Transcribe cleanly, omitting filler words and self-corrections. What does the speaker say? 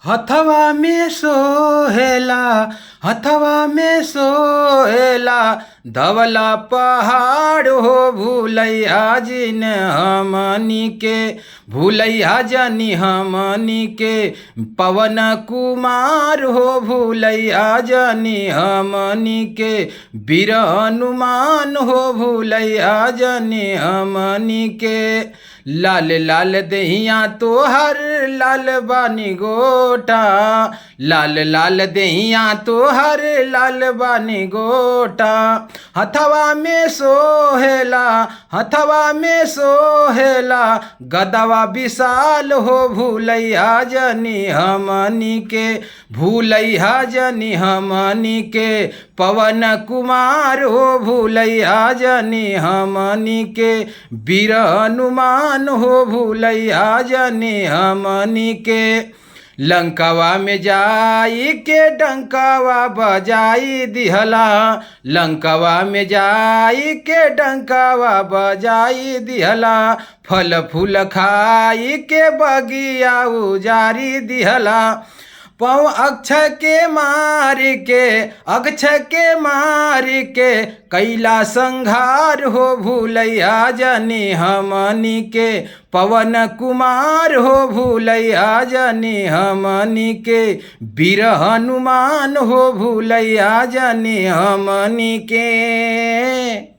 हथवा में सोहेला, हथवा में सोहेला, धवला पहाड़ हो भूलैया जिन हमनी के, भूलैया जनी हमनी के, पवन कुमार हो भूलैया जनी हमनी के, वीर हनुमान हो भूलैया जनी हमनी के। लाल लाल दहिया तोहर लाल बानी गोटा, लाल लाल दहिया तोहर लाल बानी गोटा, हथवा में सोहेला, हथवा में सोहेला, गदवा विशाल हो भूलैया जनी हमनी के, भूलैया जनी हमनी के, पवन कुमार हो भूलैया जनी हमनी के, वीर हनुमान हो भूलैया जनी हमनी के। लंकावा में जाई के डंकावा बजाई दिहला, लंकावा में जाई के डंकावा बजाई दिहला, फल फूल खाई के बगिया उजारी दिहला, पौ अक्षय के मार के, अक्षय के मार के, कैला संघार हो भूलैया जनी हमनी के, पवन कुमार हो भूलैया जनी हमनी के, वीर हनुमान हो भूलैया जनी हमनी के।